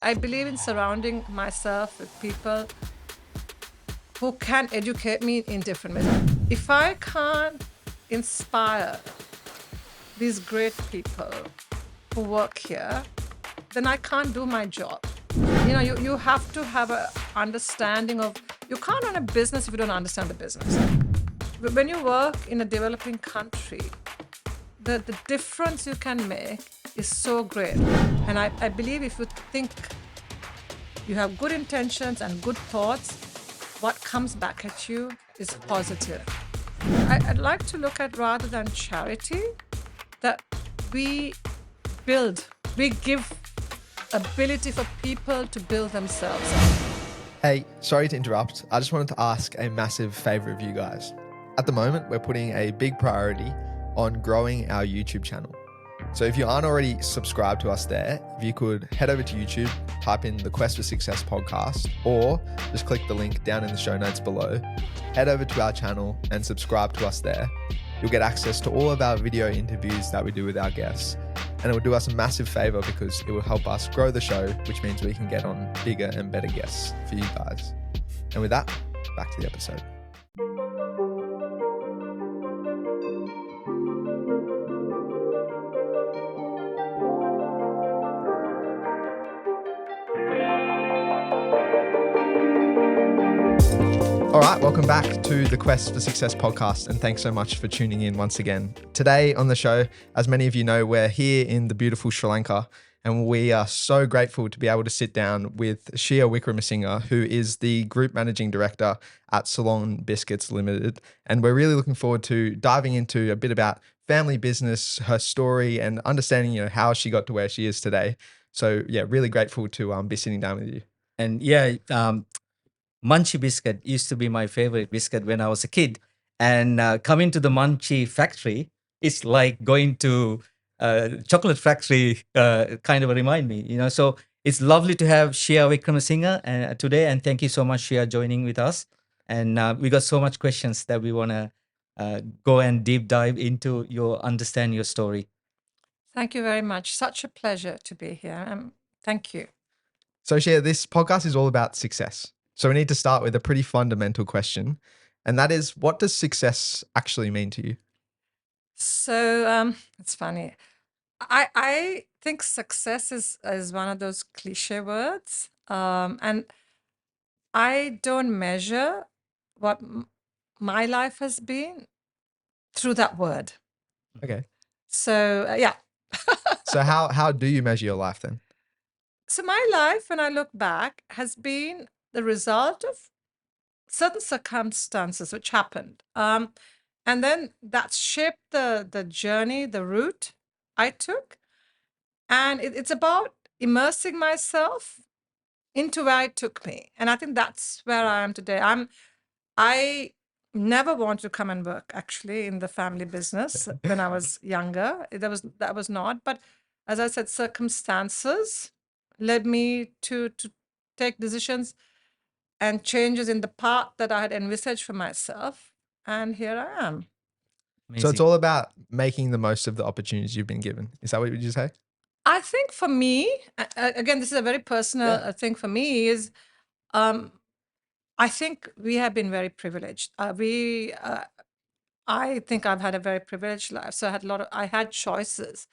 I believe in surrounding myself with people who can educate me in different ways. If I can't inspire these great people who work here, then I can't do my job. You have to have an understanding of, you can't run a business if you don't understand the business. When you work in a developing country, the difference you can make is so great. And I believe if you think you have good intentions and good thoughts, what comes back at you is positive. I'd like to look at, rather than charity, that we give ability for people to build themselves. Hey, sorry to interrupt. I just wanted to ask a massive favor of you guys. At the moment, we're putting a big priority on growing our YouTube channel. So if you aren't already subscribed to us there, if you could head over to YouTube, type in the Quest for Success podcast, or just click the link down in the show notes below, head over to our channel and subscribe to us there. You'll get access to all of our video interviews that we do with our guests. And it will do us a massive favor because it will help us grow the show, which means we can get on bigger and better guests for you guys. And with that, back to the episode. All right, welcome back to the Quest for Success podcast, and thanks so much for tuning in once again. Today on the show, as many of you know, we're here in the beautiful Sri Lanka, and we are so grateful to be able to sit down with Shea Wickramasinghe, who is the Group Managing Director at Ceylon Biscuits Limited. And we're really looking forward to diving into a bit about family business, her story, and understanding, how she got to where she is today. So yeah, really grateful to be sitting down with you. And Munchee biscuit used to be my favorite biscuit when I was a kid. And coming to the Munchee factory, it's like going to chocolate factory kind of remind me, So it's lovely to have Shea Wickramasingha today. And thank you so much, Shea, joining with us. And we got so much questions that we want to go and deep dive into understand your story. Thank you very much. Such a pleasure to be here. Thank you. So Shea, this podcast is all about success. So we need to start with a pretty fundamental question, and that is, what does success actually mean to you? So it's funny. I think success is one of those cliche words, and I don't measure what my life has been through that word. Okay. So yeah. So how do you measure your life then? So my life, when I look back, has been the result of certain circumstances which happened. And then that shaped the journey, the route I took. And it's about immersing myself into where it took me. And I think that's where I am today. I never wanted to come and work actually in the family business when I was younger. That was not. But as I said, circumstances led me to take decisions and changes in the path that I had envisaged for myself. And here I am. Amazing. So it's all about making the most of the opportunities you've been given. Is that what you say? I think for me, again, this is a very personal thing for me, is I think we have been very privileged. I think I've had a very privileged life. So I had choices.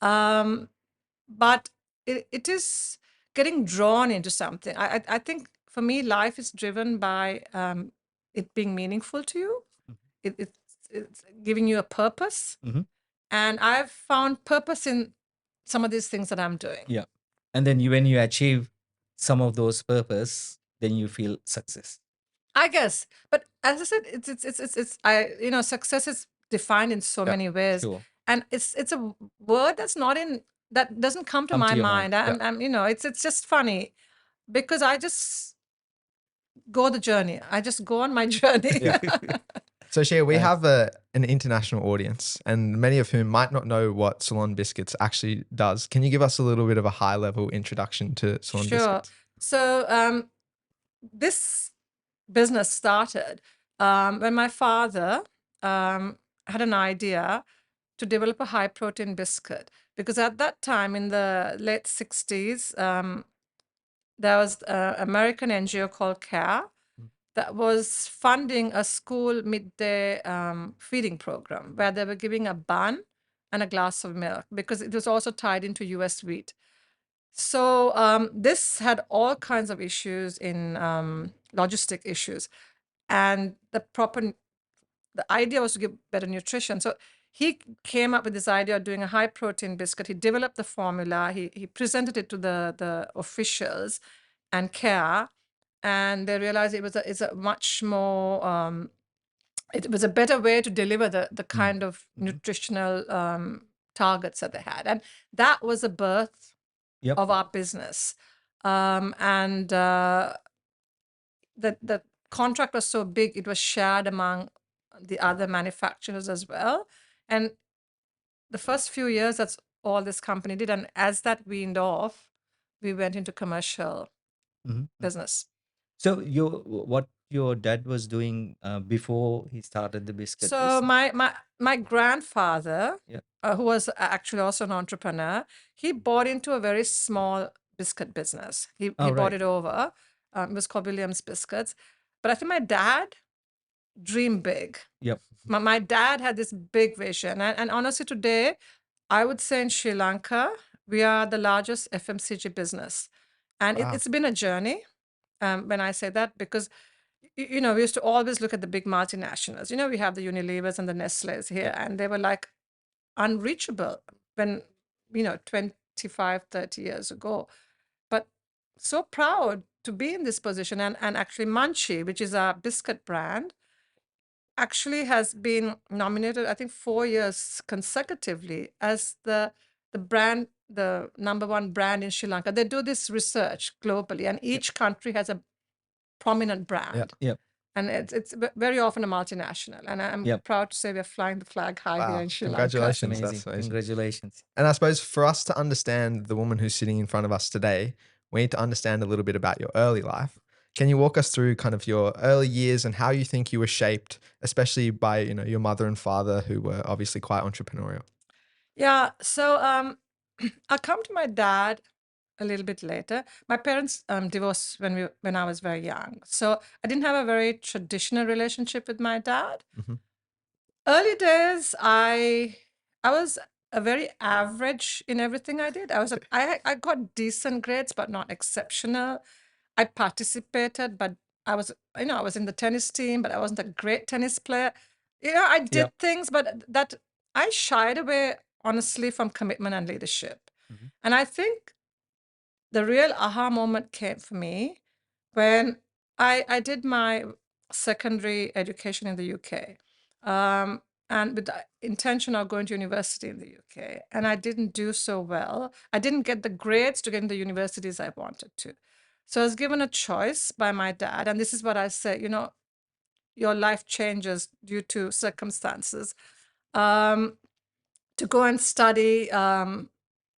But it is getting drawn into something. I think for me, life is driven by it being meaningful to you. It's giving you a purpose. Mhm. And I've found purpose in some of these things that I'm doing. Yeah. And then when you achieve some of those purpose, then you feel success. I guess. But as I said, success is defined in so many ways. Sure. And it's a word that doesn't come to my your mind. mind. It's just funny because I just go the journey. I just go on my journey. Yeah. So Shea, we have an international audience, and many of whom might not know what Ceylon Biscuits actually does. Can you give us a little bit of a high-level introduction to Ceylon Sure. Biscuits? So this business started when my father had an idea to develop a high-protein biscuit, because at that time in the late 60s, there was an American NGO called CARE that was funding a school midday feeding program where they were giving a bun and a glass of milk because it was also tied into US wheat. So this had all kinds of issues in logistic issues, and the idea was to give better nutrition. So he came up with this idea of doing a high protein biscuit. He developed the formula. He presented it to the officials and CARE, and they realized it's a much more it was a better way to deliver the kind of nutritional targets that they had, and that was the birth Yep. of our business. And the contract was so big, it was shared among the other manufacturers as well. And the first few years, that's all this company did. And as that weaned off, we went into commercial business. So what your dad was doing before he started the biscuit So business? my grandfather, Yeah. who was actually also an entrepreneur, he bought into a very small biscuit business. He Oh, bought right. it over. It was called Williams Biscuits. But I think my dad dreamed big. Yep. My dad had this big vision. And honestly, today, I would say in Sri Lanka, we are the largest FMCG business. And Wow. it's been a journey when I say that, because we used to always look at the big multinationals. We have the Unilevers and the Nestles here, and they were like unreachable when, 25, 30 years ago. But so proud to be in this position. And actually, Munchee, which is our biscuit brand, actually has been nominated, I think, 4 years consecutively as the brand, the number one brand in Sri Lanka. They do this research globally, and each country has a prominent brand. Yep. And it's very often a multinational. And I'm Yep. proud to say we're flying the flag high here Wow. in Sri Lanka. Congratulations. Amazing. That's amazing. Congratulations. And I suppose for us to understand the woman who's sitting in front of us today, we need to understand a little bit about your early life. Can you walk us through kind of your early years and how you think you were shaped, especially by your mother and father, who were obviously quite entrepreneurial? Yeah. So I'll come to my dad a little bit later. My parents divorced when I was very young, so I didn't have a very traditional relationship with my dad. Mhm. Early days, I was a very average in everything I did. I got decent grades, but not exceptional. I participated, but I was in the tennis team, but I wasn't a great tennis player. I did Yep. things, but that I shied away, honestly, from commitment and leadership. And I think the real aha moment came for me when I did my secondary education in the UK, and with the intention of going to university in the UK. And I didn't do so well. I didn't get the grades to get in the universities I wanted to. So I was given a choice by my dad. And this is what I say, your life changes due to circumstances, to go and study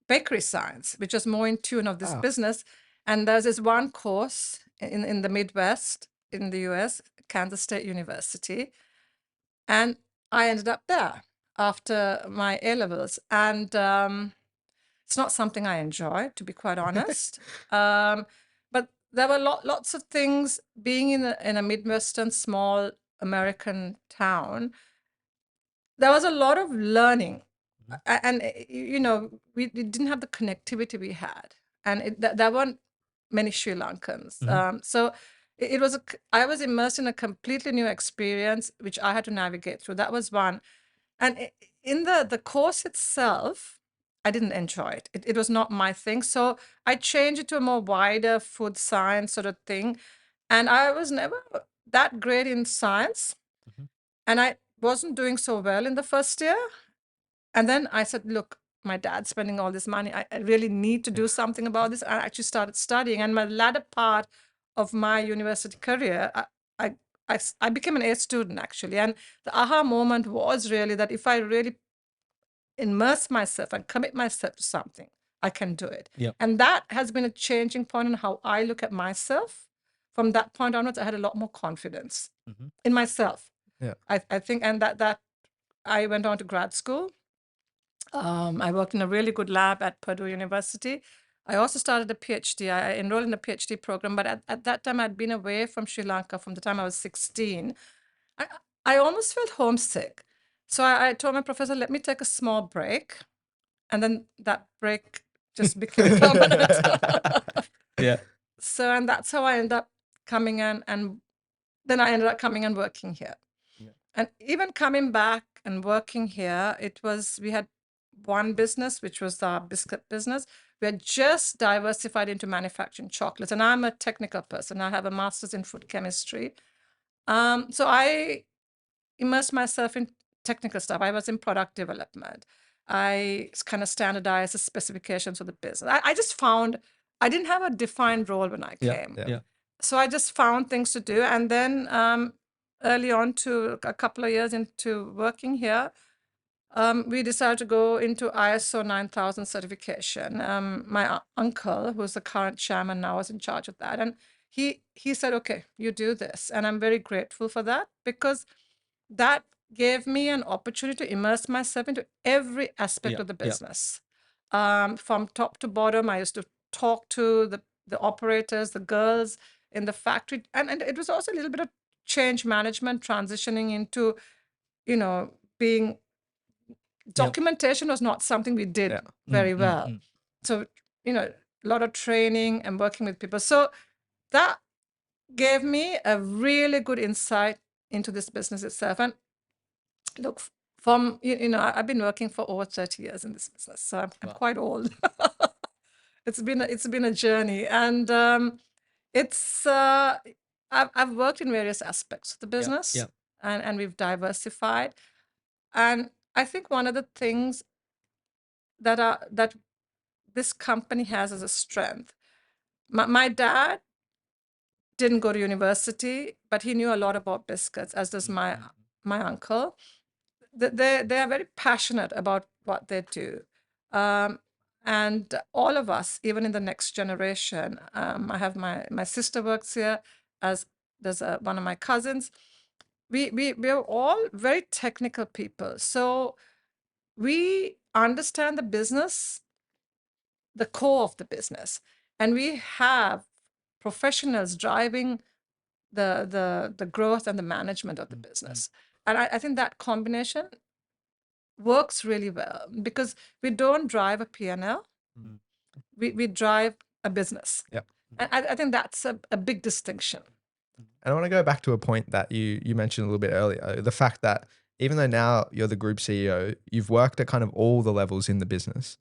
bakery science, which is more in tune of this Wow. business. And there's this one course in the Midwest in the US, Kansas State University. And I ended up there after my A levels. And it's not something I enjoy, to be quite honest. But there were lots of things being in a Midwestern small American town. There was a lot of learning. And we didn't have the connectivity we had, and there weren't many Sri Lankans. So it was I was immersed in a completely new experience, which I had to navigate through. That was one. And in the course itself, I didn't enjoy it. It was not my thing. So I changed it to a more wider food science sort of thing. And I was never that great in science. And I wasn't doing so well in the first year. And then I said, look, my dad's spending all this money. I really need to do something about this. I actually started studying. And my latter part of my university career, I became an A student, actually. And the aha moment was really that if I really immerse myself and commit myself to something, I can do it. Yep. And that has been a changing point in how I look at myself. From that point onwards, I had a lot more confidence in myself. Yeah. I think, and that I went on to grad school. I worked in a really good lab at Purdue University. I also started a PhD. I enrolled in a PhD program, but at that time I'd been away from Sri Lanka from the time I was 16. I, I almost felt homesick. So I told my professor, let me take a small break. And then that break just became permanent. Yeah. So, and that's how I ended up coming in. And then I ended up coming and working here. Yeah. And even coming back and working here, we had one business, which was our biscuit business. We had just diversified into manufacturing chocolates. And I'm a technical person. I have a master's in food chemistry. So I immersed myself in technical stuff. I was in product development. I kind of standardized the specifications of the business. I just found I didn't have a defined role when I came. Yeah. So I just found things to do. And then early on, to a couple of years into working here, we decided to go into ISO 9000 certification. My uncle, who's the current chairman now, was in charge of that. And he said, okay, you do this. And I'm very grateful for that, because that gave me an opportunity to immerse myself into every aspect of the business. From top to bottom, I used to talk to the operators, the girls in the factory. And it was also a little bit of change management, transitioning into, being documentation was not something we did very well. So, a lot of training and working with people. So that gave me a really good insight into this business itself. And look, from, I've been working for over 30 years in this business, so I'm quite old. It's been a journey, and I've worked in various aspects of the business, and we've diversified. And I think one of the things that this company has as a strength, my dad didn't go to university, but he knew a lot about biscuits, as does my uncle. They are very passionate about what they do. And all of us, even in the next generation, I have my sister works here, as there's one of my cousins. We're all very technical people. So we understand the business, the core of the business, and we have professionals driving the growth and the management of the business. And I think that combination works really well, because we don't drive a P&L, we drive a business. Yep. And I think that's a big distinction. And I want to go back to a point that you mentioned a little bit earlier, the fact that even though now you're the group CEO, you've worked at kind of all the levels in the business.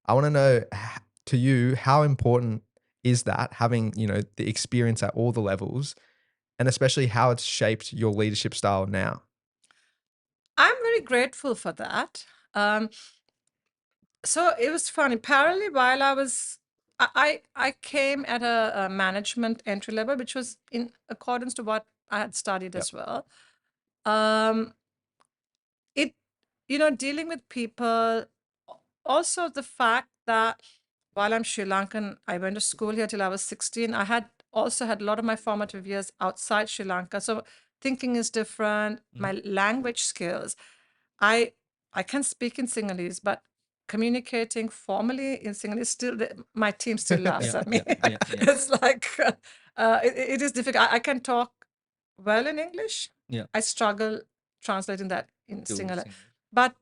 I want to know, to you, how important is that, having, the experience at all the levels, and especially how it's shaped your leadership style now? I'm very grateful for that. So it was funny. Parallelly, while I came at a management entry level, which was in accordance to what I had studied as well. It, dealing with people, also the fact that while I'm Sri Lankan, I went to school here till I was 16. I had also had a lot of my formative years outside Sri Lanka. So thinking is different. My language skills, I can speak in Sinhalese, but communicating formally in Sinhalese, still my team still laughs at me. It's like it is difficult. I can talk well in English. I struggle translating that in Sinhala, but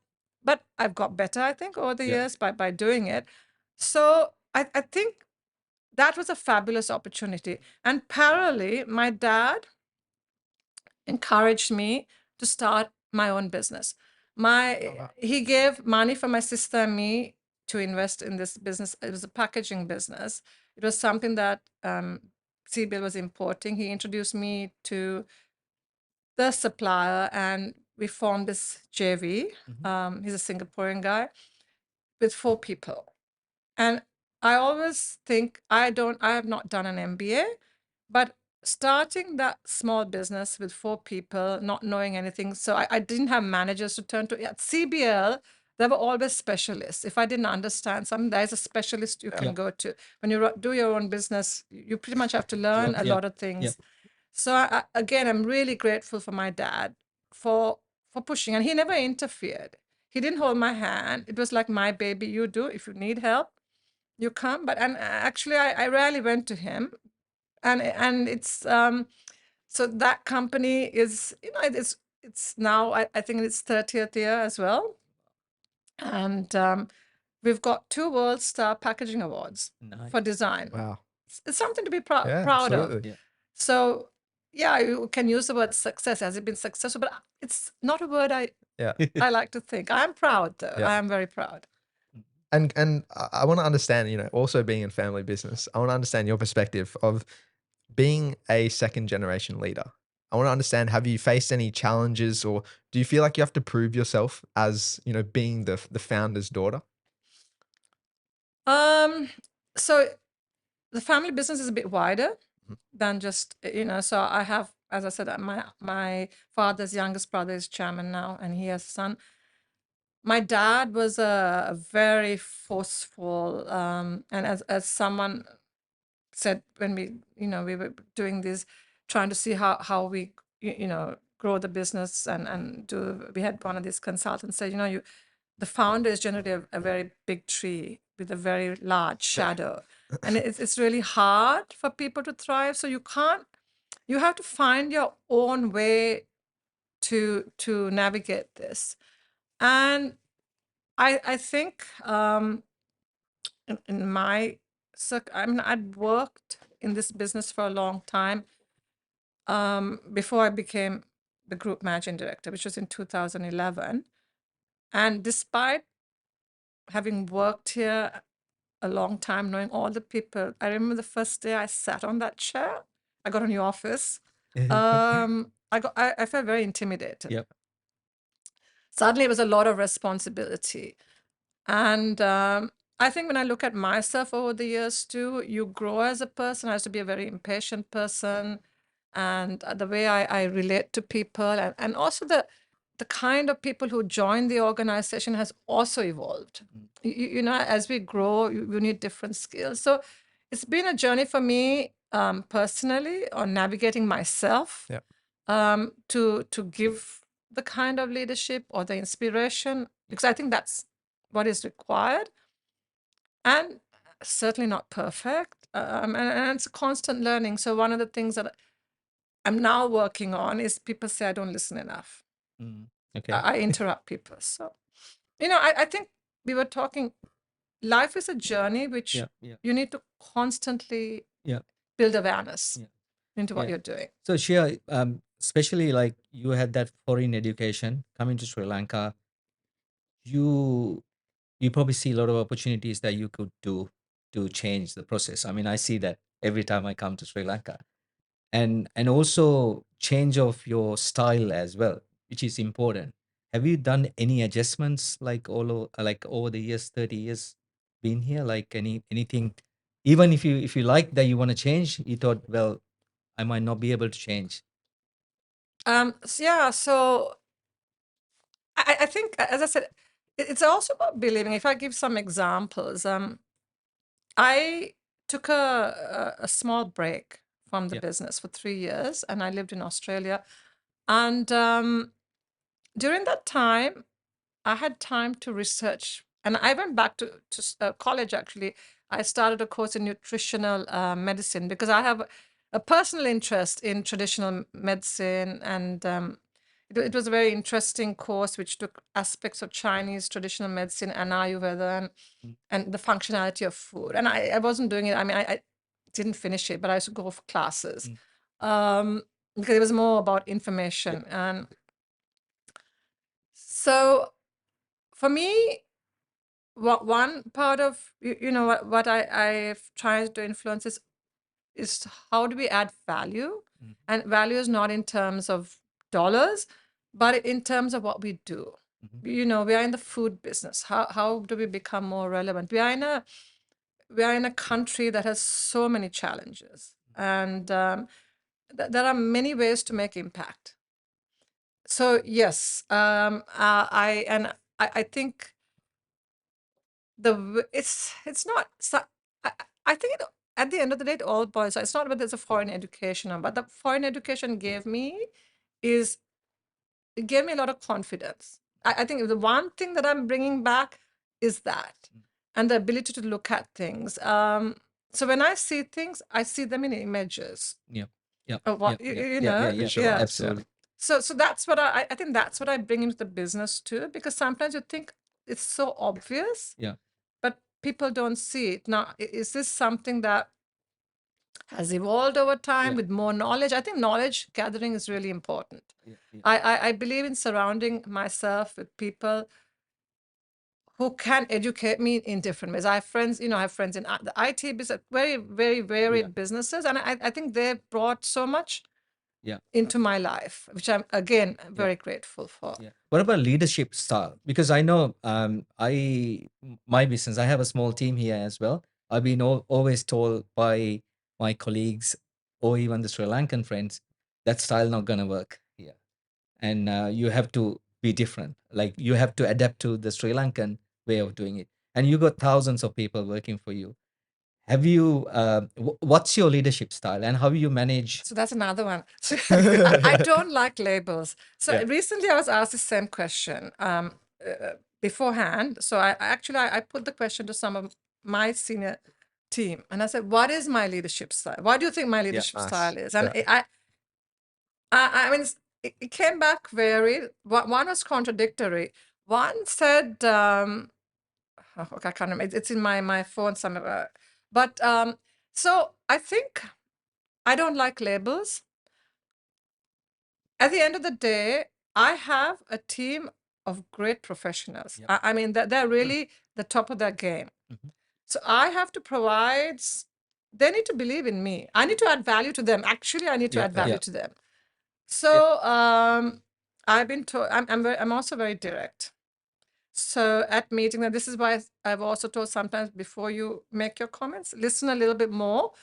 I've got better, I think, over the years by doing it. So I think that was a fabulous opportunity. And parallelly, my dad encouraged me to start my own business. He gave money for my sister and me to invest in this business. It was a packaging business. It was something that CBL was importing. He introduced me to the supplier, and we formed this JV. He's a Singaporean guy with 4 people. And I always think I have not done an MBA, but starting that small business with 4 people, not knowing anything. So I didn't have managers to turn to. At CBL, there were always specialists. If I didn't understand something, there's a specialist you can go to. When you do your own business, you pretty much have to learn a lot of things. So again, I'm really grateful for my dad for pushing, and he never interfered. He didn't hold my hand. It was like, my baby, you do. If you need help, You can't. But and actually, I rarely went to him, and it's so that company is, you know, it's now I think it's 30th year as well, and we've got 2 World Star Packaging Awards Nice. for design. Wow. It's something to be Yeah, proud of. absolutely. Yeah. So yeah, you can use the word success. Has it been successful? But it's not a word Yeah. I like to think. I'm proud though. Yeah. I am very proud. And I want to understand, you know, also being in family business, I want to understand your perspective of being a second generation leader. I want to understand, have you faced any challenges, or do you feel like you have to prove yourself as, you know, being the founder's daughter? So the family business is a bit wider Mhm. than just, you know, so I have, as I said, my father's youngest brother is chairman now, and he has a son. My dad was a very forceful, and as someone said when we were doing this, trying to see how we grow the business and do. We had one of these consultants say, the founder is generally a very big tree with a very large shadow, and it's really hard for people to thrive. So you have to find your own way to navigate this. And I think in my I mean, I'd worked in this business for a long time before I became the group managing director, which was in 2011. And despite having worked here a long time, knowing all the people, I remember the first day I sat on that chair. I got a new office. I felt very intimidated. Yep. Suddenly, it was a lot of responsibility. And I think when I look at myself over the years too, you grow as a person. I used to be a very impatient person. And the way I relate to people, and also the kind of people who join the organization has also evolved. As we grow, you need different skills. So it's been a journey for me personally on navigating myself Yeah. to give the kind of leadership or the inspiration, because I think that's what is required, and certainly not perfect. And it's a constant learning. So one of the things that I'm now working on is people say I don't listen enough. Okay. I interrupt people. So, I think we were talking, life is a journey which Yeah. Yeah. you need to constantly Yeah. build awareness Yeah. into what Yeah. you're doing. So Shea, especially like you had that foreign education coming to Sri Lanka, you probably see a lot of opportunities that you could do to change the process. I mean, I see that every time I come to Sri Lanka, and also change of your style as well, which is important. Have you done any adjustments like like over the years, 30 years being here? Like anything, even if you like that you want to change, you thought, well, I might not be able to change. So I think, as I said, it's also about believing. If I give some examples, I took a small break from the Yeah. business for 3 years, and I lived in Australia. And during that time, I had time to research, and I went back to college. Actually, I started a course in nutritional medicine because I have a personal interest in traditional medicine, and it was a very interesting course which took aspects of Chinese traditional medicine and Ayurveda and the functionality of food. And I wasn't doing it. I mean, I didn't finish it, but I used to go for classes because it was more about information. And so for me, one part of what I've tried to influence is how do we add value, and value is not in terms of dollars, but in terms of what we do. We are in the food business. How do we become more relevant? We are in a country that has so many challenges, and there are many ways to make impact. So yes, I think it's not I think at the end of the day it all boils. It's not whether it's a foreign education, but the foreign education is it gave me a lot of confidence. I think the one thing that I'm bringing back is that. and the ability to look at things. So when I see things, I see them in images. Yeah. Yeah. Of what Yeah. you Yeah. know, Yeah. Yeah. Visualize, yeah. Absolutely. So that's what I think that's what I bring into the business too, because sometimes you think it's so obvious, Yeah. but people don't see it. Now, is this something that has evolved over time Yeah. with more knowledge? I think knowledge gathering is really important. Yeah. Yeah. I believe in surrounding myself with people who can educate me in different ways. I have friends, I have friends in the IT business, very, very varied businesses. And I think they've brought so much Yeah. into my life, which I'm, again, very grateful for. Yeah. What about leadership style? Because I know my business, I have a small team here as well. I've been always told by my colleagues or even the Sri Lankan friends that style not gonna work here, and you have to be different. Like you have to adapt to the Sri Lankan way of doing it, and you got thousands of people working for you. Have you? What's your leadership style, and how you manage? So that's another one. So I don't like labels. So Yeah. recently I was asked the same question beforehand. So I put the question to some of my senior team, and I said, "What is my leadership style? What do you think my leadership nice. style is?" And Yeah. I mean, it came back varied. One was contradictory. One said, okay, I can't remember. It's in my phone somewhere. But so I think I don't like labels. At the end of the day, I have a team of great professionals. Yep. I mean, they're really the top of their game. Mhm. So I have to provide. They need to believe in me. I need to add value to them. Actually, I need to Yeah, add value yeah. to them. So I've been told. I'm also very direct. So at meeting, and this is why I've also told sometimes before you make your comments, listen a little bit more,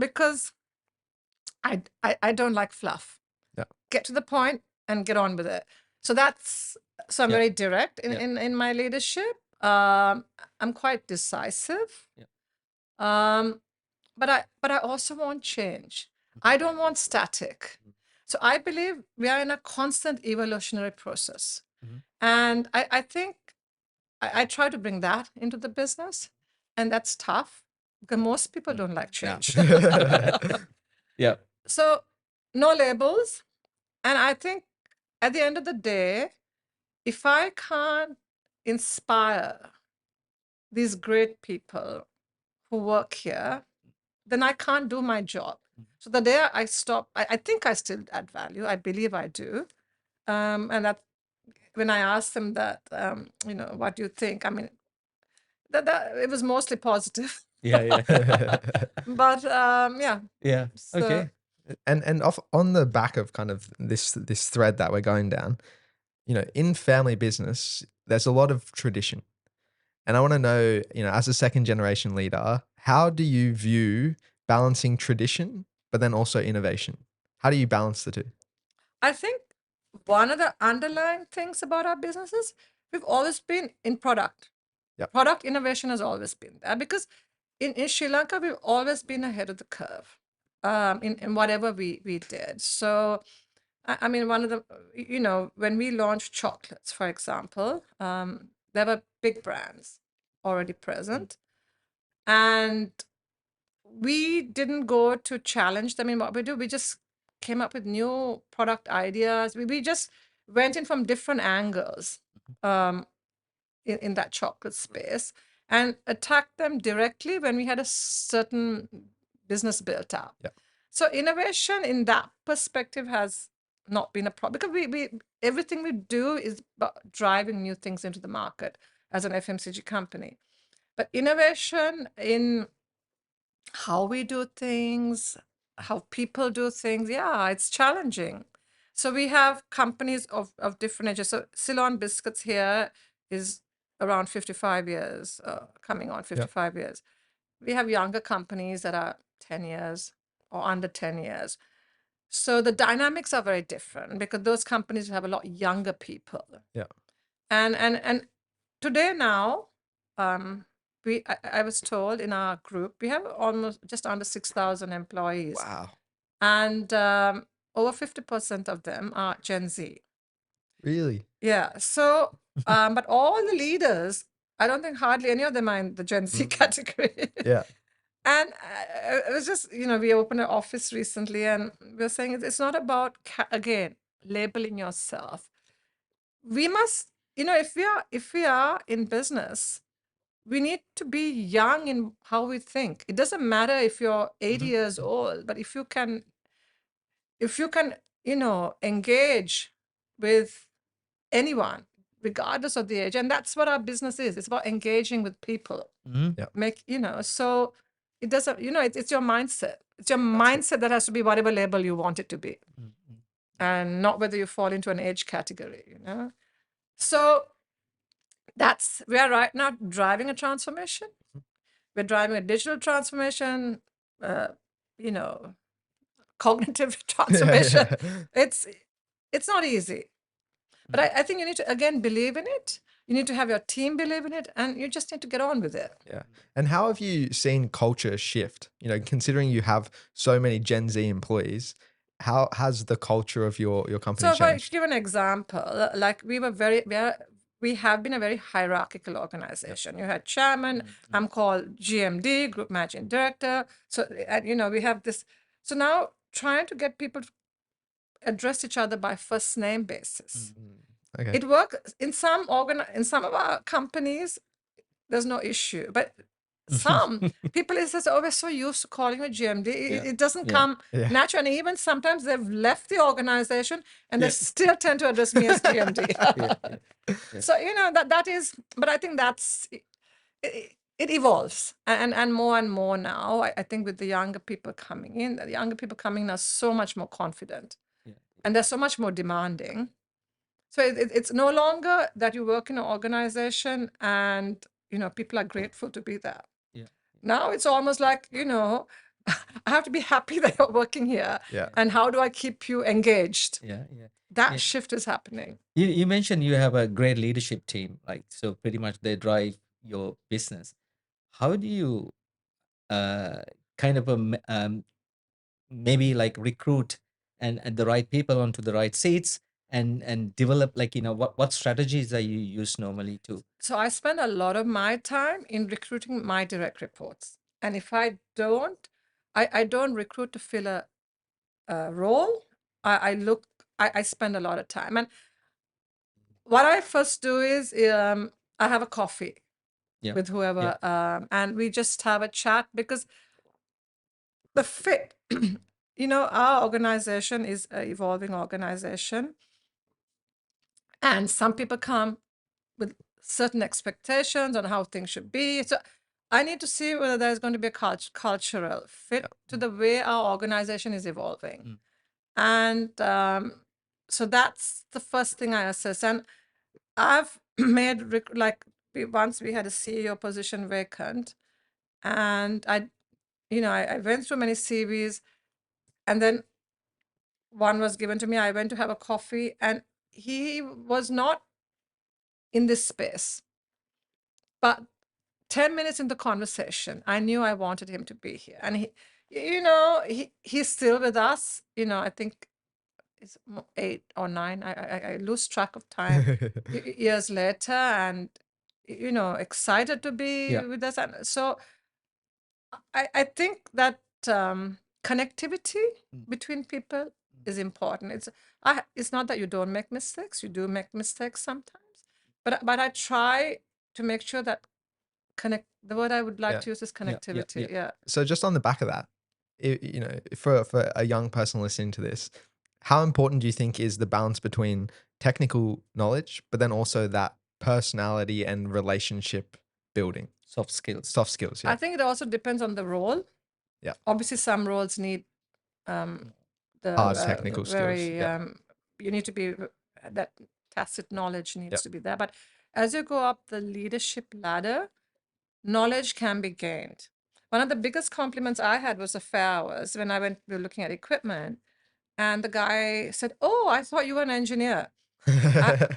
because I don't like fluff. Yeah. Get to the point and get on with it. So I'm Yeah. very direct Yeah. in my leadership. I'm quite decisive. Yeah. But I also want change. I don't want static. So I believe we are in a constant evolutionary process. Mhm. And I think I try to bring that into the business, and that's tough because most people don't like change. Yeah. So no labels. And I think at the end of the day, if I can't inspire these great people who work here, then I can't do my job. So the day I stop, I think I still add value. I believe I do. And that when I asked them that, what do you think? I mean, that it was mostly positive. Yeah. Yeah. But yeah. Yeah. So, Okay. And off on the back of kind of this thread that we're going down, in family business, there's a lot of tradition. And I want to know, as a second generation leader, how do you view balancing tradition, but then also innovation? How do you balance the two? I think one of the underlying things about our businesses, we've always been in product. Yep. Product innovation has always been there because in Sri Lanka, we've always been ahead of the curve in whatever we did. So, I mean, one of the, when we launched chocolates, for example, there were big brands already present. And we didn't go to challenge them in what we do. We just came up with new product ideas. We just went in from different angles in that chocolate space and attacked them directly when we had a certain business built up. Yeah. So innovation in that perspective has not been a problem because we everything we do is about driving new things into the market as an FMCG company. But innovation in how we do things, how people do things, yeah, it's challenging. So we have companies of different ages. So Ceylon Biscuits here is around 55 years, coming on 55 years. We have younger companies that are 10 years or under 10 years. So the dynamics are very different because those companies have a lot younger people. Yeah. And today now, I was told in our group we have almost just under 6,000 employees. Wow. And over 50% of them are Gen Z. Really? Yeah. So, but all the leaders I don't think hardly any of them are in the Gen Z category. Yeah. And it was just, we opened an office recently, and we were saying it's not about, again, labeling yourself. We must, if we are in business, we need to be young in how we think. It doesn't matter if you're 80 years old, but if you can, engage with anyone, regardless of the age, and that's what our business is. It's about engaging with people. So it doesn't, it's your mindset. It's your mindset that has to be whatever label you want it to be, and not whether you fall into an age category, So we are right now driving a transformation. We're driving a digital transformation, cognitive transformation. It's not easy. But I think you need to, again, believe in it. You need to have your team believe in it, and you just need to get on with it. Yeah. And how have you seen culture shift? Considering you have so many Gen Z employees, how has the culture of your company So if I changed? give an example, like we have been a very hierarchical organization. You had chairman, I'm called GMD, group managing director. So, we have this. So now trying to get people to address each other by first name basis. Okay. It works in some of our companies. There's no issue, but some people is just, we're so used to calling it GMD. It doesn't come natural. And even sometimes they've left the organization and they still tend to address me as GMD. So, that is, but I think it evolves and more now. I think with the younger people coming in, the younger people coming in are so much more confident and they're so much more demanding. So it's no longer that you work in an organization and, people are grateful to be there. Now it's almost like, I have to be happy that you're working here. Yeah. And how do I keep you engaged? Yeah. That shift is happening. You mentioned you have a great leadership team, like, so pretty much they drive your business. How do you kind of maybe like recruit and the right people onto the right seats and develop, like, what strategies are you use normally to? So I spend a lot of my time in recruiting my direct reports. And if I don't recruit to fill a role. I spend a lot of time. And what I first do is I have a coffee with whoever, and we just have a chat, because the fit, our organization is an evolving organization. And some people come with certain expectations on how things should be. So I need to see whether there's going to be a cultural fit to the way our organization is evolving. And so that's the first thing I assess. And I've made, once we had a CEO position vacant, and I went through many CVs, and then one was given to me. I went to have a coffee, and he was not in this space. But 10 minutes in the conversation, I knew I wanted him to be here. And he's still with us. I think it's 8 or 9. I lose track of time years later, and excited to be with us. And so I think that connectivity between people is important. It's not that you don't make mistakes. You do make mistakes sometimes, but I try to make sure that the word I would like to use is connectivity. Yeah. So just on the back of that, for a young person listening to this, how important do you think is the balance between technical knowledge, but then also that personality and relationship building? Soft skills. Soft skills, yeah. I think it also depends on the role. Yeah. Obviously, some roles need the hard technical skills. You need to be, that tacit knowledge needs to be there. But as you go up the leadership ladder, knowledge can be gained. One of the biggest compliments I had was the fair hours when we were looking at equipment, and the guy said, "Oh, I thought you were an engineer."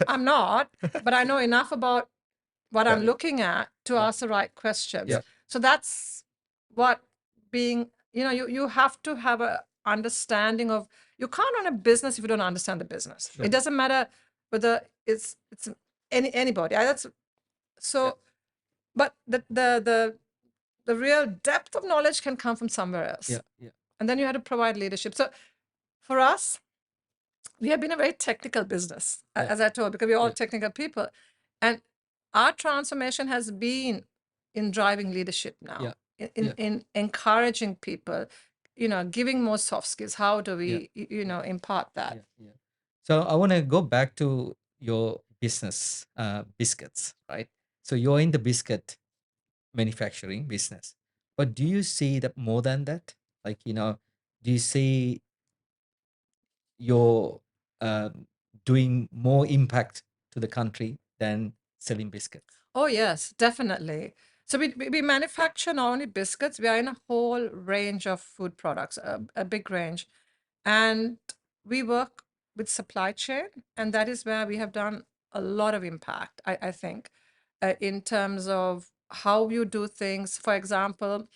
I'm not, but I know enough about what I'm looking at to ask the right questions. So that's what being, you have to have a understanding of, you can't run a business if you don't understand the business. It doesn't matter whether it's anybody. So but the real depth of knowledge can come from somewhere else. Yeah. And then you have to provide leadership. So for us, we have been a very technical business, as I told, because we're all technical people. And our transformation has been in driving leadership now, in encouraging people, giving more soft skills. How do we, impart that? So I want to go back to your business, biscuits, right? So you're in the biscuit manufacturing business, but do you see that more than that? Like, do you see you're doing more impact to the country than selling biscuits? Oh, yes, definitely. So we manufacture not only biscuits, we are in a whole range of food products, a big range. And we work with supply chain, and that is where we have done a lot of impact, I think, in terms of how you do things. For example,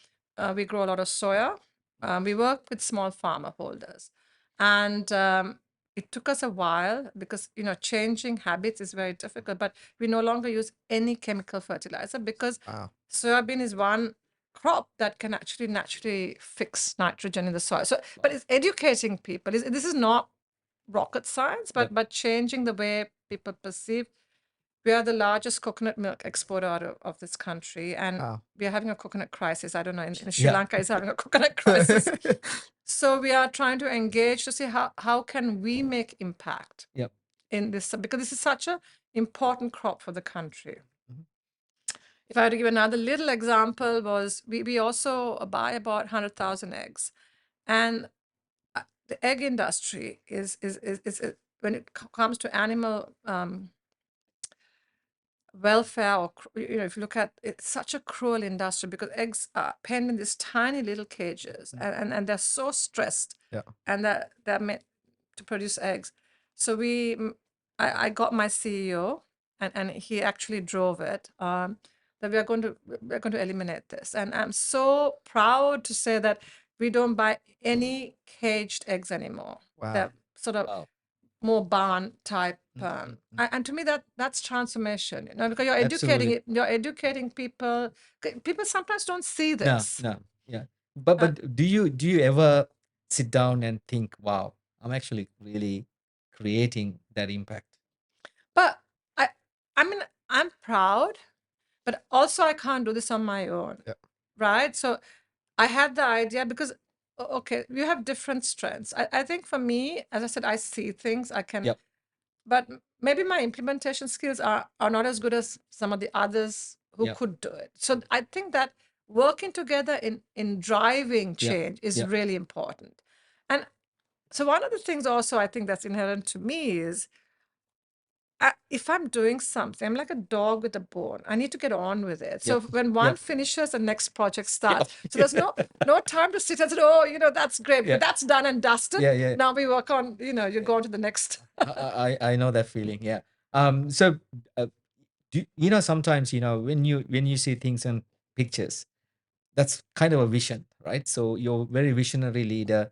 we grow a lot of soya. We work with small farmer holders. And it took us a while because, changing habits is very difficult, but we no longer use any chemical fertilizer because Wow. soybean is one crop that can actually naturally fix nitrogen in the soil. So, but it's educating people. This is not rocket science, but changing the way people perceive. We are the largest coconut milk exporter out of this country, and Wow. we are having a coconut crisis. I don't know, in Sri Lanka is having a coconut crisis. So we are trying to engage to see how can we make impact in this, because this is such an important crop for the country. If I had to give another little example, was we also buy about 100,000 eggs, and the egg industry is when it comes to animal welfare, or if you look at it's such a cruel industry because eggs are penned in these tiny little cages, and they're so stressed, and they're meant to produce eggs. So I got my CEO, and he actually drove it. That we're going to eliminate this, and I'm so proud to say that we don't buy any caged eggs anymore. Wow. They're sort of more barn type. And to me, that's transformation, because you're educating people. People sometimes don't see this. No. Yeah. But do you ever sit down and think, wow, I'm actually really creating that impact? But I mean, I'm proud, but also I can't do this on my own. Right? So I had the idea because, okay, you have different strengths. I think for me, as I said, I see things, I can, but maybe my implementation skills are not as good as some of the others who could do it. So I think that working together in driving change is really important. And so one of the things also I think that's inherent to me is, if I'm doing something, I'm like a dog with a bone. I need to get on with it. So when one finishes, the next project starts. So there's no time to sit and say, oh, that's great. But that's done and dusted. Now we work on, you go on to the next. I know that feeling. Yeah. So sometimes when you see things in pictures, that's kind of a vision, right? So you're a very visionary leader,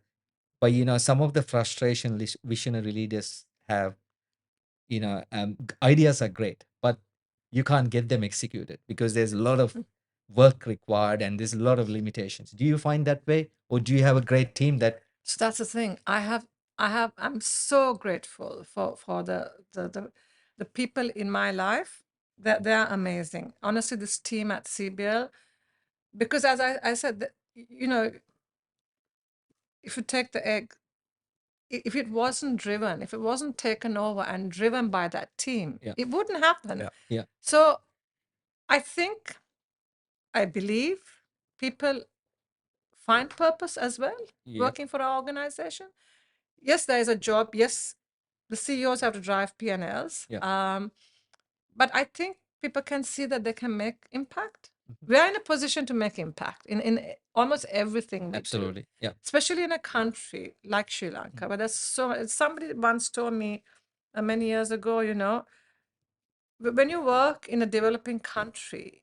but some of the frustration visionary leaders have, ideas are great, but you can't get them executed because there's a lot of work required and there's a lot of limitations. Do you find that way, or do you have a great team that? So that's the thing. I'm so grateful for the people in my life. They're amazing. Honestly, this team at CBL, because as I said, if you take the egg, if it wasn't driven, if it wasn't taken over and driven by that team, it wouldn't happen. So I think, I believe people find purpose as well working for our organization. Yes, there is a job. Yes, the CEOs have to drive P&Ls. But I think people can see that they can make impact. We are in a position to make impact in almost everything we Absolutely. do. Yeah. Especially in a country like Sri Lanka, where there's somebody once told me many years ago, when you work in a developing country,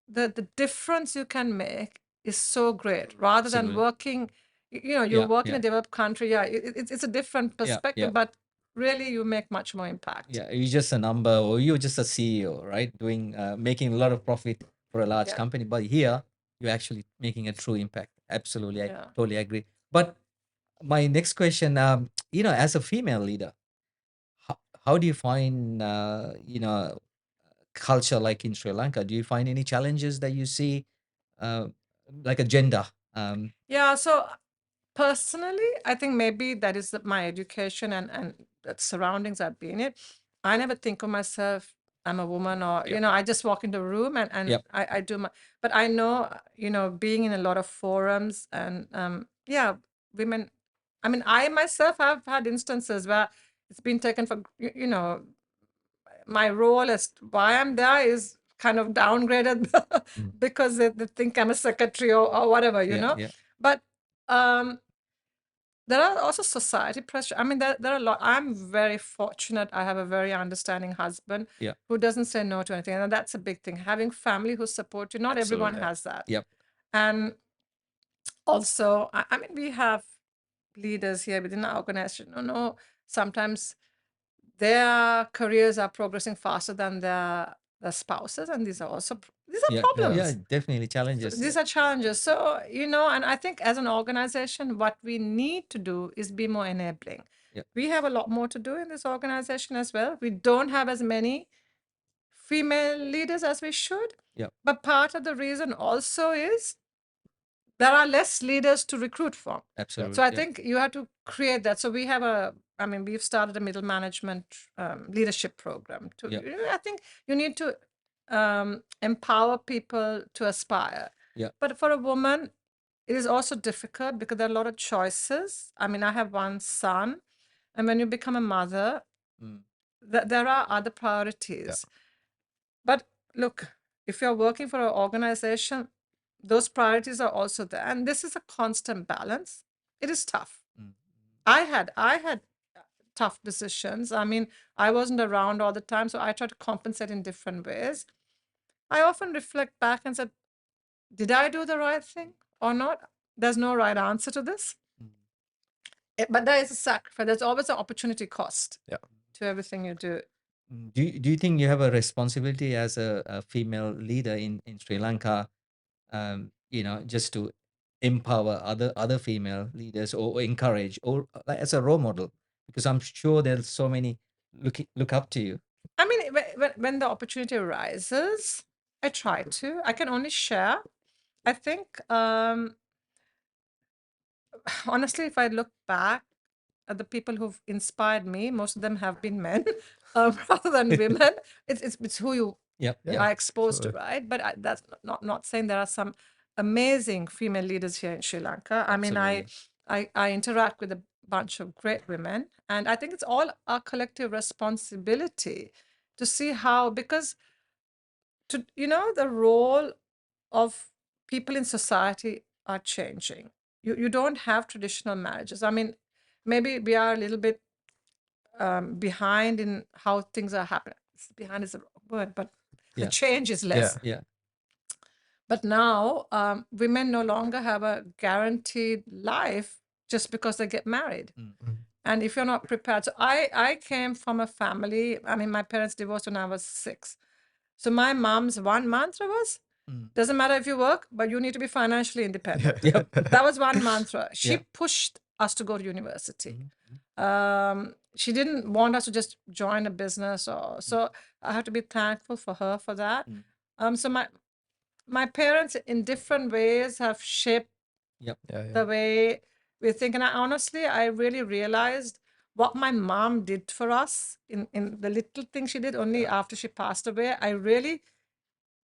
the difference you can make is so great rather than working, you work in a developed country. It's a different perspective, but really you make much more impact. Yeah, you're just a number, or you're just a CEO, right? Doing making a lot of profit for a large Yeah. company, but here you're actually making a true impact. Absolutely, I Yeah. totally agree. But my next question, as a female leader, how do you find, culture like in Sri Lanka? Do you find any challenges that you see, uh, like a gender? Yeah. So personally, I think maybe that is my education and the surroundings I've been in. I never think of myself I'm a woman or Yep. I just walk into a room and Yep. I do my. But I know being in a lot of forums and yeah, women. I mean, I myself have had instances where it's been taken for my role as why I'm there is kind of downgraded because they think I'm a secretary or whatever, Yeah. Yeah. But there are also society pressure. I mean, there are a lot. I'm very fortunate. I have a very understanding husband Yeah. who doesn't say no to anything. And that's a big thing. Having family who support you. Not everyone Absolutely. has that. Yep. And also, I mean, we have leaders here within our organization. Sometimes their careers are progressing faster than their spouses. And these are also, these are Yeah. problems. Yeah. Definitely challenges. These are challenges. So, and I think as an organization, what we need to do is be more enabling. Yep. We have a lot more to do in this organization as well. We don't have as many female leaders as we should. Yep. But part of the reason also is there are less leaders to recruit from. Absolutely. So I yeah. think you have to create that. So we've started a middle management leadership program. Yep. I think you need to empower people to aspire. Yeah. But for a woman, it is also difficult because there are a lot of choices. I mean, I have one son, and when you become a mother, there are other priorities. But look, if you're working for an organization, those priorities are also there. And this is a constant balance. It is tough. I had tough decisions. I mean, I wasn't around all the time, so I tried to compensate in different ways. I often reflect back and said, did I do the right thing or not? There's no right answer to this. But there is a sacrifice. There's always an opportunity cost to everything you do. Do you think you have a responsibility as a female leader in Sri Lanka, just to empower other female leaders or encourage or like as a role model? Because I'm sure there's so many look up to you. I mean, when the opportunity arises, I try to. I can only share. I think, honestly, if I look back at the people who've inspired me, most of them have been men rather than women. It's who you Yep. are exposed to, right? But that's not saying there are some amazing female leaders here in Sri Lanka. I mean, I interact with a bunch of great women, and I think it's all our collective responsibility to see how, because the role of people in society are changing. You don't have traditional marriages. I mean, maybe we are a little bit behind in how things are happening. Behind is a wrong word, but the change is less. Yeah. But now women no longer have a guaranteed life just because they get married. And if you're not prepared, so I came from a family. I mean, my parents divorced when I was 6. So my mom's one mantra was, doesn't matter if you work, but you need to be financially independent. That was one mantra. She pushed us to go to university. She didn't want us to just join a business, so I have to be thankful for her for that. So my parents in different ways have shaped the way we think. And I really realized what my mom did for us in the little things she did only after she passed away. I really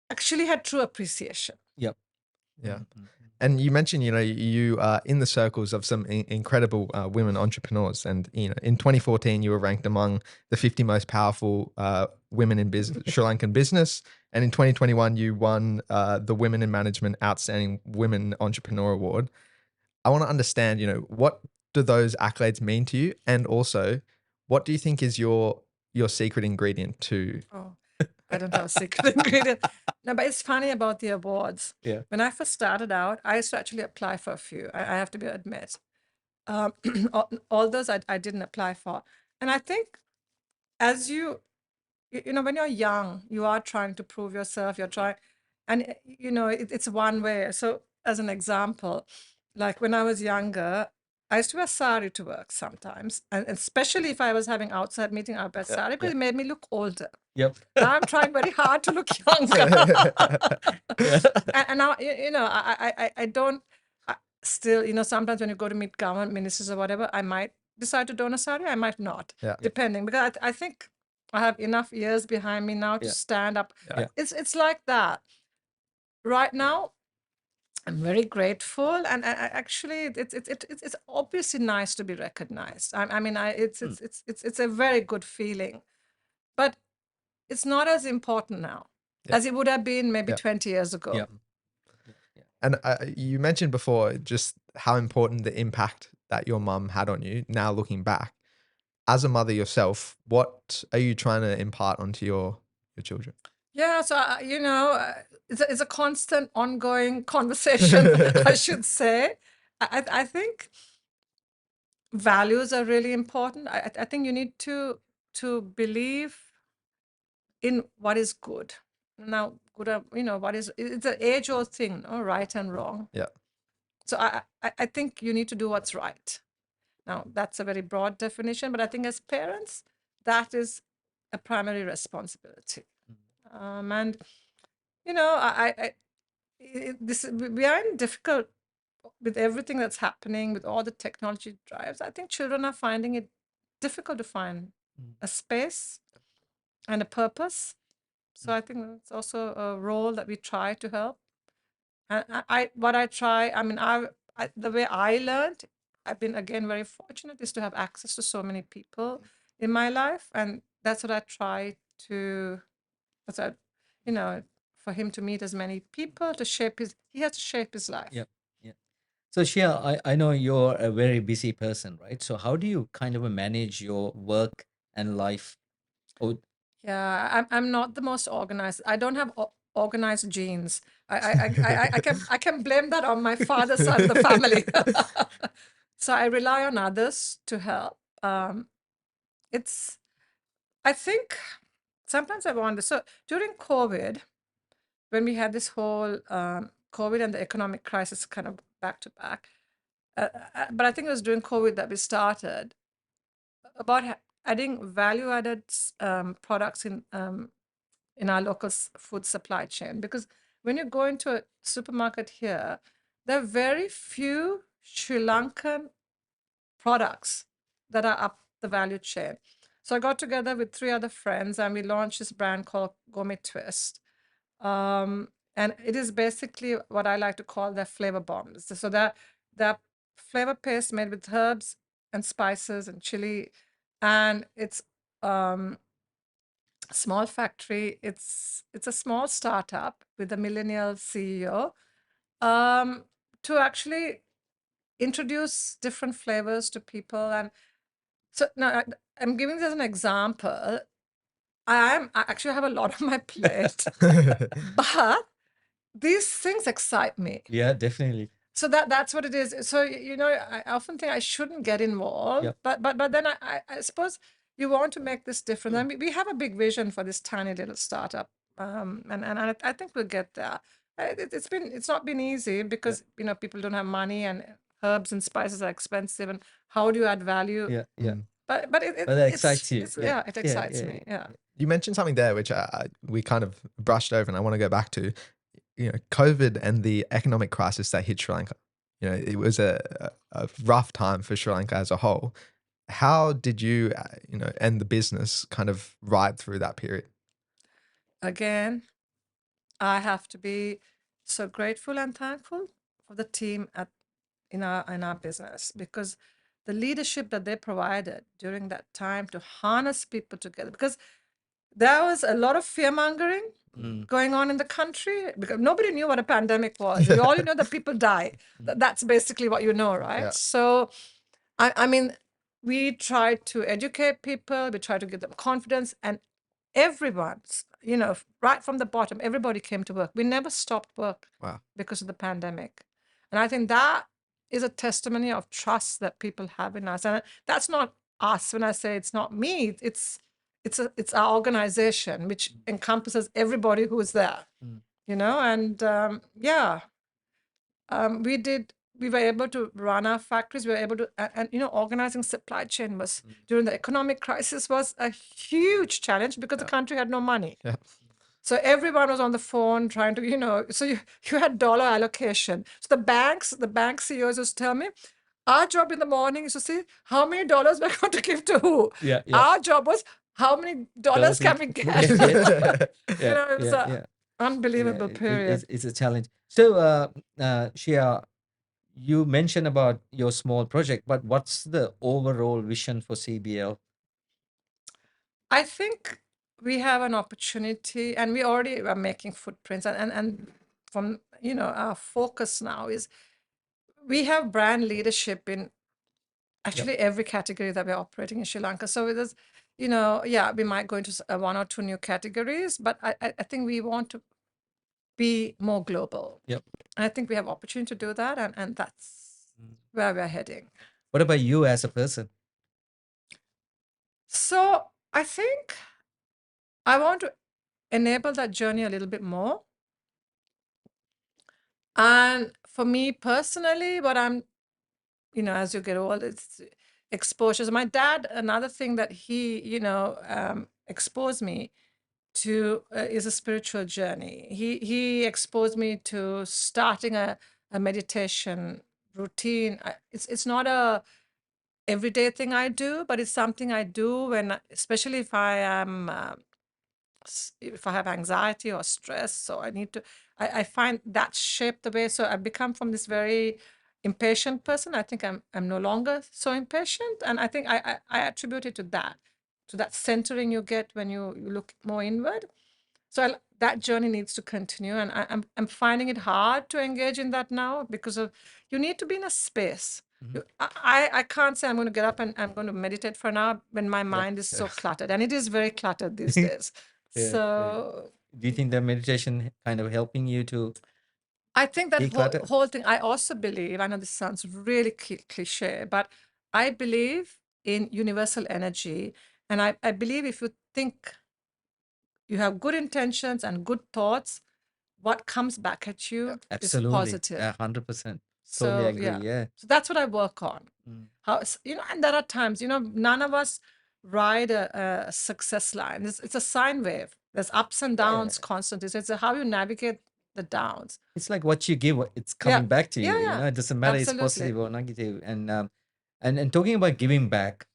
actually had true appreciation. Yep. Yeah. And you mentioned, you are in the circles of some incredible women entrepreneurs. And, in 2014, you were ranked among the 50 most powerful women in Sri Lankan business. And in 2021, you won the Women in Management Outstanding Women Entrepreneur Award. I want to understand, what do those accolades mean to you? And also, what do you think is your secret ingredient to... Oh, I don't have a secret ingredient. No, but it's funny about the awards. Yeah. When I first started out, I used to actually apply for a few. I have to admit. All those I didn't apply for. And I think as when you're young, you are trying to prove yourself. You're trying. And it's one way. So as an example, like when I was younger, I used to wear sari to work sometimes, and especially if I was having outside meeting, I'd wear sari because it made me look older. Yep. Now I'm trying very hard to look younger. Yeah. And now, I don't still, sometimes when you go to meet government ministers or whatever, I might decide to don a sari, I might not, depending, because I think I have enough years behind me now to stand up. Yeah. It's like that. Right now, I'm very grateful, and actually, it's obviously nice to be recognized. I mean, it's a very good feeling, but it's not as important now as it would have been maybe 20 years ago. Yeah. And you mentioned before just how important the impact that your mum had on you. Now looking back, as a mother yourself, what are you trying to impart onto your children? Yeah, so it's a constant, ongoing conversation, I should say. I think values are really important. I think you need to believe in what is good. Now, good, what is, it's an age-old thing, no? Right and wrong. Yeah. So I think you need to do what's right. Now, that's a very broad definition, but I think as parents, that is a primary responsibility. And we are in difficult with everything that's happening, with all the technology drives. I think children are finding it difficult to find a space and a purpose. So I think it's also a role that we try to help. And the way I learned, I've been again very fortunate, is to have access to so many people in my life, and that's what I try to. That's what, for him to meet as many people, to shape he has to shape his life. Yep. Yeah. So Shea, I know you're a very busy person, right? So how do you kind of manage your work and life? Oh, Yeah, I'm not the most organized. I don't have organized genes. I can blame that on my father's side of the family. So I rely on others to help. I think sometimes I wonder. So during COVID, when we had this whole COVID and the economic crisis kind of back to back, but I think it was during COVID that we started about adding value-added products in our local food supply chain. Because when you go into a supermarket here, there are very few Sri Lankan products that are up the value chain. So I got together with 3 other friends and we launched this brand called Gourmet Twist. And it is basically what I like to call their flavor bombs. So they're flavor paste made with herbs and spices and chili. And it's a small factory. It's a small startup with a millennial CEO to actually introduce different flavors to people. And so now I'm giving this as an example. I actually have a lot on my plate, but these things excite me. yeah, definitely. So that's what it is. So I often think I shouldn't get involved, Yep. but then I suppose you want to make this difference. I mean, we have a big vision for this tiny little startup, and I think we'll get there. It's not been easy because people don't have money and herbs and spices are expensive, and how do you add value? Yeah, yeah. But But that excites you. it excites me. Yeah. You mentioned something there which we kind of brushed over, and I want to go back to. COVID and the economic crisis that hit Sri Lanka. It was a rough time for Sri Lanka as a whole. How did you, and the business kind of ride through that period? Again, I have to be so grateful and thankful for the team in our business, because the leadership that they provided during that time to harness people together, because there was a lot of fear mongering going on in the country because nobody knew what a pandemic was. You all know that people die. That's basically what you know, right? Yeah. So, I mean, we tried to educate people. We tried to give them confidence, and everyone's, right from the bottom, everybody came to work. We never stopped work because of the pandemic, and I think that is a testimony of trust that people have in us. And that's not us. When I say it's not me, it's our organization, which encompasses everybody who is there. and we were able to run our factories. We were able to, and organizing supply chain was during the economic crisis was a huge challenge because the country had no money. Yeah. So everyone was on the phone trying to, so you had dollar allocation. So the bank CEOs used to tell me, our job in the morning is to see how many dollars we're going to give to who. Yeah, yeah. Our job was how many dollars can we get? It was an unbelievable period. It's a challenge. So, Shea, you mentioned about your small project, but what's the overall vision for CBL? I think we have an opportunity, and we already are making footprints, and from our focus now is we have brand leadership in actually every category that we're operating in Sri Lanka. So it is, we might go into one or two new categories, but I think we want to be more global. Yep. And I think we have opportunity to do that, and that's where we're heading. What about you as a person? So I think I want to enable that journey a little bit more. And for me personally, what I'm, as you get old, it's exposures. My dad, another thing that he, exposed me to is a spiritual journey. He exposed me to starting a meditation routine. It's not a everyday thing I do, but it's something I do when, especially if I am if I have anxiety or stress, so I need to. I find that shaped the way. So I've become from this very impatient person. I think I'm no longer so impatient, and I think I attribute it to that centering you get when you look more inward. So that journey needs to continue, and I'm finding it hard to engage in that now because of you need to be in a space. I can't say I'm going to get up and I'm going to meditate for an hour when my mind is so cluttered, and it is very cluttered these days. So do you think that meditation kind of helping you to I think that declutter? whole thing, I also believe, I know this sounds really cliche, but I believe in universal energy. And I believe if you think you have good intentions and good thoughts, what comes back at you is Absolutely. positive. Yeah, 100%. So Totally agree. Yeah. So that's what I work on. How and there are times, none of us ride a success line. It's a sine wave. There's ups and downs constantly. So it's how you navigate the downs. It's like what you give, it's coming back to you. Yeah, yeah. It doesn't matter Absolutely. it's positive or negative. And talking about giving back,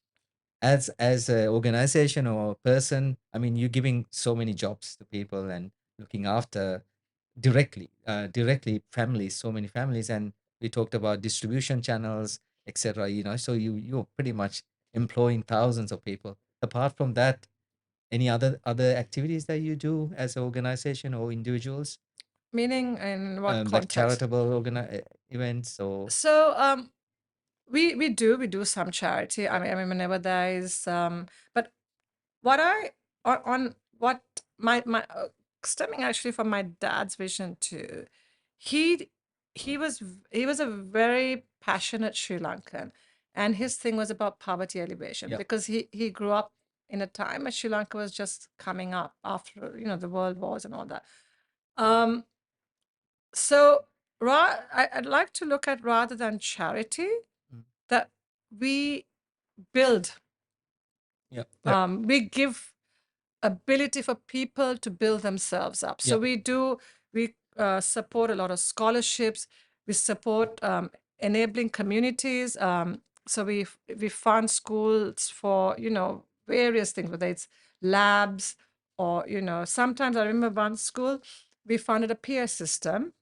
as an organization or a person, I mean, you're giving so many jobs to people and looking after directly families, so many families, and we talked about distribution channels, etc. So you're pretty much employing thousands of people. Apart from that, any other activities that you do as an organization or individuals? Meaning in what Like context? charitable events or So we do some charity. I mean whenever there is but what I on what my stemming actually from my dad's vision too. He he was a very passionate Sri Lankan, and his thing was about poverty elevation because he grew up in a time when Sri Lanka was just coming up after the world wars and all that. So I'd like to look at, rather than charity, that we build. We give ability for people to build themselves up. So we support a lot of scholarships. We support enabling communities. So we fund schools for various things, whether it's labs or sometimes I remember one school we funded a peer system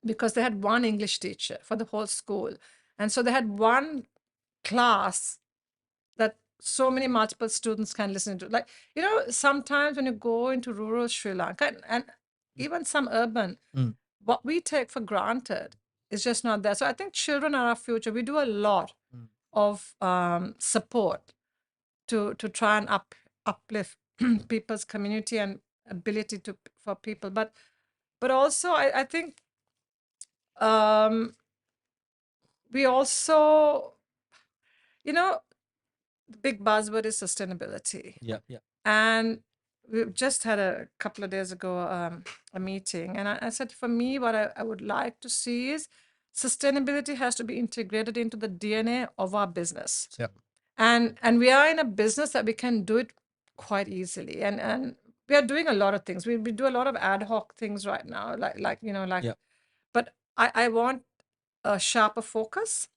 because they had one English teacher for the whole school, and so they had one class that so many multiple students can listen to. Like, sometimes when you go into rural Sri Lanka and even some urban, what we take for granted is just not there. So I think children are our future. We do a lot of support to try and uplift people's community and ability for people. But also I think we also, the big buzzword is sustainability. yeah. And we just had a couple of days ago a meeting, and I said, for me, what I would like to see is sustainability has to be integrated into the DNA of our business. Yep. And we are in a business that we can do it quite easily, and we are doing a lot of things. We do a lot of ad hoc things right now, like Yeah. but I want a sharper focus,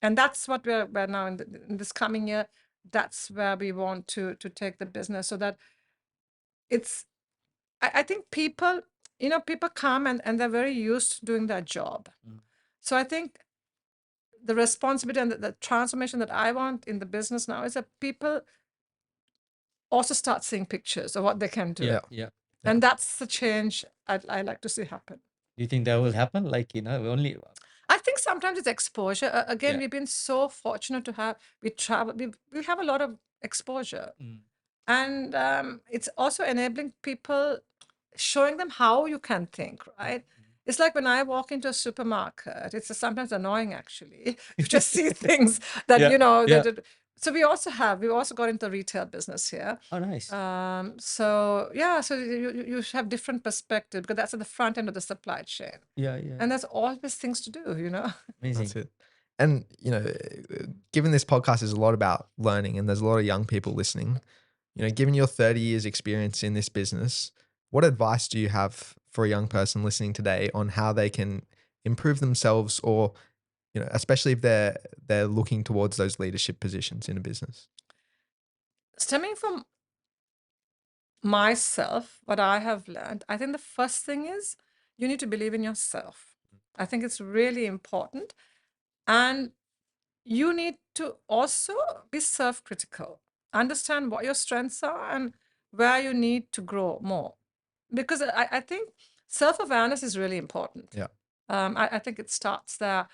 and that's what we're now in this coming year. That's where we want to take the business, so that it's I think people, people come and they're very used to doing their job. So I think the responsibility and the transformation that I want in the business now is that people also start seeing pictures of what they can do. Yeah. Yeah. And that's the change I like to see happen. Do you think that will happen? Like, only. I think sometimes it's exposure. Again, Yeah. we've been so fortunate to have, we travel, we have a lot of exposure. Mm. And it's also enabling people, showing them how you can think, right? It's like when I walk into a supermarket, it's sometimes annoying actually. You just see things that, Yeah, yeah. So we've also got into the retail business here. Oh, nice. So you have different perspective, because that's at the front end of the supply chain. Yeah, yeah. And there's always things to do, Amazing. That's it. And, given this podcast is a lot about learning and there's a lot of young people listening, given your 30 years experience in this business, what advice do you have for a young person listening today on how they can improve themselves, or, especially if they're looking towards those leadership positions in a business? Stemming from myself, what I have learned, I think the first thing is you need to believe in yourself. I think it's really important. And you need to also be self-critical, understand what your strengths are and where you need to grow more. Because I think self-awareness is really important. Yeah. I think it starts there.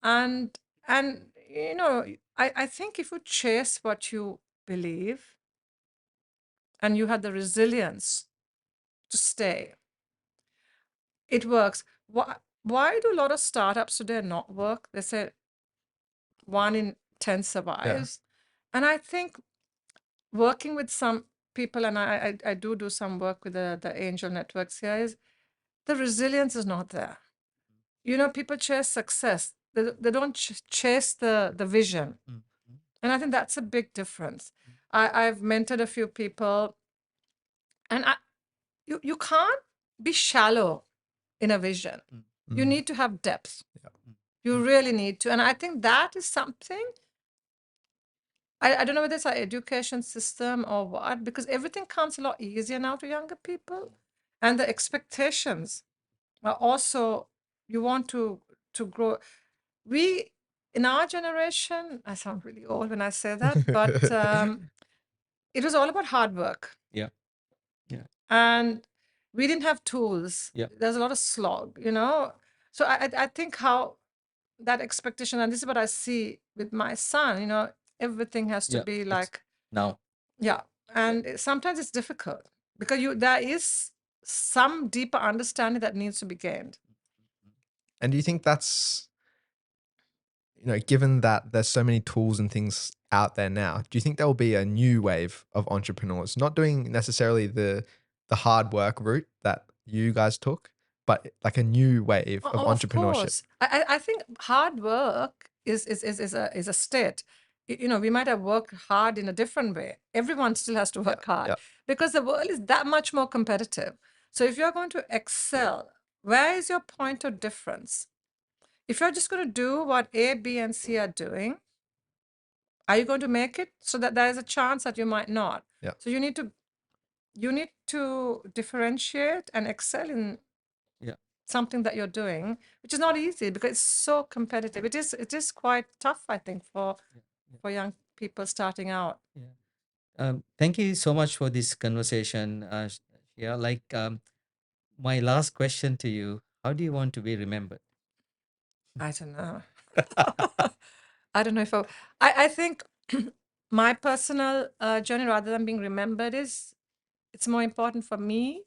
And I think if you chase what you believe and you have the resilience to stay, it works. Why do a lot of startups today not work? They say 1 in 10 survives. And I think working with some people, and I do some work with the angel networks here, is the resilience is not there. People chase success. They don't chase the vision. And I think that's a big difference. I've mentored a few people, and you can't be shallow in a vision. You need to have depth. You really need to. And I think that is something, I don't know whether it's our education system or what, because everything comes a lot easier now to younger people. And the expectations are also, you want to grow. We, in our generation, I sound really old when I say that, but it was all about hard work. Yeah. Yeah. And we didn't have tools. Yeah. There's a lot of slog, So I think how that expectation, and this is what I see with my son, everything has to Yeah, be it's like, now. yeah. And sometimes it's difficult because there is some deeper understanding that needs to be gained. And do you think that's, given that there's so many tools and things out there now, do you think there will be a new wave of entrepreneurs not doing necessarily the hard work route that you guys took, but like a new wave of entrepreneurship? Course. I think hard work is a state. We might have worked hard in a different way. Everyone still has to work hard because the world is that much more competitive. So if you're going to excel, where is your point of difference? If you're just going to do what A, B, and C are doing, are you going to make it? So that there is a chance that you might not. Yeah. So you need to differentiate and excel in something that you're doing, which is not easy because it's so competitive. It is quite tough, I think, for young people starting out. Yeah. Thank you so much for this conversation. My last question to you: how do you want to be remembered? I don't know. I don't know if I think my personal journey, rather than being remembered, it's more important for me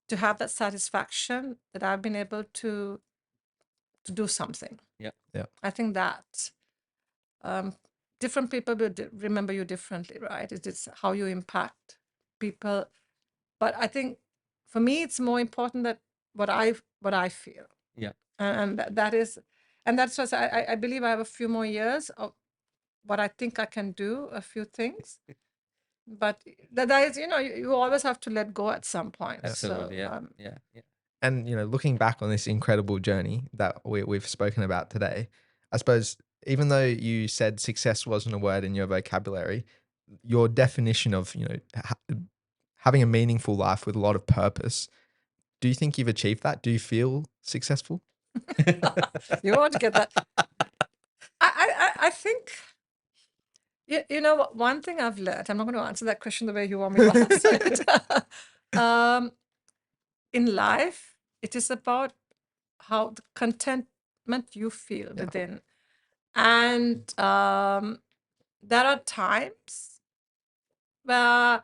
to have that satisfaction that I've been able to do something. Yeah. Yeah. I think that different people will remember you differently, right? It's how you impact people. But I think for me, it's more important that what I feel. Yeah. And that's just, I believe I have a few more years of what I think I can do, a few things. But that is, you always have to let go at some point. Absolutely. So, Yeah. And looking back on this incredible journey that we've spoken about today, I suppose even though you said success wasn't a word in your vocabulary, your definition of having a meaningful life with a lot of purpose, do you think you've achieved that? Do you feel successful? you want to get that. I think, one thing I've learned, I'm not going to answer that question the way you want me to answer it. In life, it is about how the contentment you feel within. And there are times where,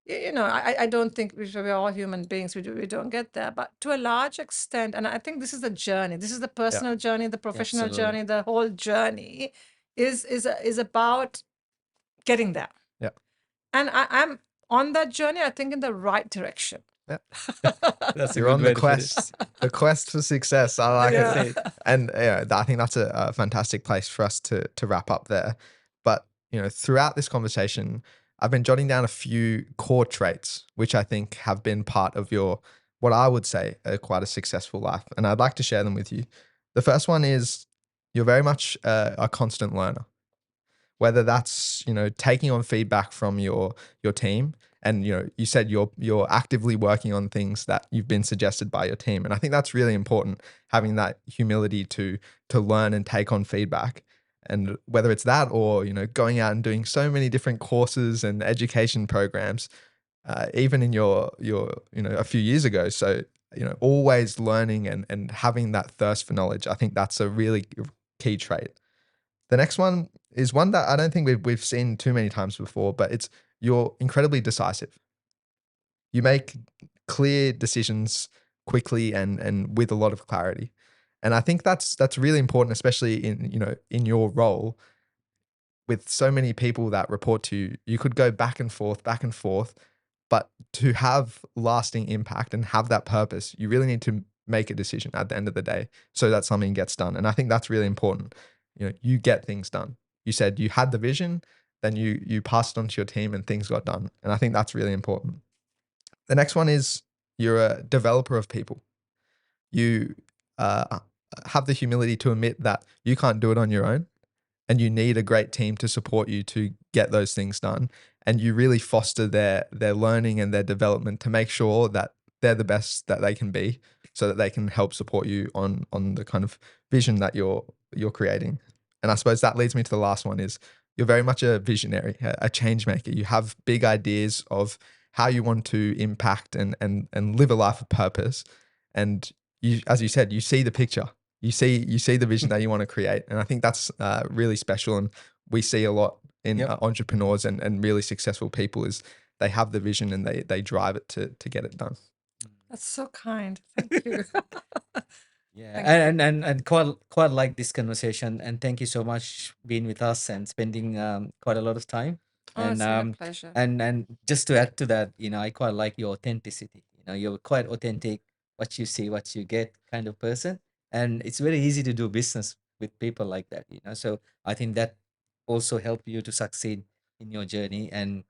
I don't think we're all human beings. We don't get there, but to a large extent, and I think this is the journey. This is the personal journey, the professional Absolutely. journey. The whole journey is about getting there. Yeah. And I'm on that journey, I think, in the right direction. Yeah. That's a You're good on way the to put it. quest, the quest for success. I like Yeah. it. And I think that's a fantastic place for us to wrap up there. But, throughout this conversation, I've been jotting down a few core traits, which I think have been part of your, what I would say, quite a successful life. And I'd like to share them with you. The first one is you're very much a constant learner, whether that's, taking on feedback from your team. And, you said you're actively working on things that you've been suggested by your team. And I think that's really important, having that humility to learn and take on feedback. And whether it's that or, going out and doing so many different courses and education programs, even in your a few years ago. So, always learning and having that thirst for knowledge. I think that's a really key trait. The next one is one that I don't think we've seen too many times before, but you're incredibly decisive. You make clear decisions quickly and with a lot of clarity. And I think that's really important, especially in your role with so many people that report to you. You could go back and forth, but to have lasting impact and have that purpose, you really need to make a decision at the end of the day so that something gets done. And I think that's really important. You get things done. You said you had the vision, then you passed it on to your team and things got done. And I think that's really important. The next one is you're a developer of people. You have the humility to admit that you can't do it on your own and you need a great team to support you to get those things done. And you really foster their learning and their development to make sure that they're the best that they can be so that they can help support you on the kind of vision that you're creating. And I suppose that leads me to the last one is you're very much a visionary, a change maker. You have big ideas of how you want to impact and live a life of purpose. And you, as you said, you see the picture, you see the vision that you want to create. And I think that's really special. And we see a lot in entrepreneurs and really successful people is they have the vision and they drive it to get it done. That's so kind. Thank you. Yeah, and quite like this conversation, and thank you so much being with us and spending quite a lot of time. Oh, it's And my pleasure. and just to add to that, I quite like your authenticity. You're quite authentic, what you see, what you get kind of person, and it's very easy to do business with people like that. So I think that also help you to succeed in your journey. And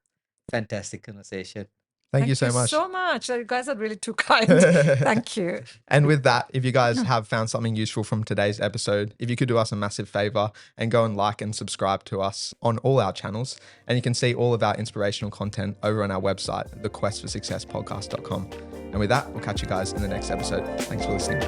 fantastic conversation. Thank you so much. You guys are really too kind. Thank you. And with that, if you guys have found something useful from today's episode, if you could do us a massive favor and go and like and subscribe to us on all our channels. And you can see all of our inspirational content over on our website, thequestforsuccesspodcast.com. And with that, we'll catch you guys in the next episode. Thanks for listening.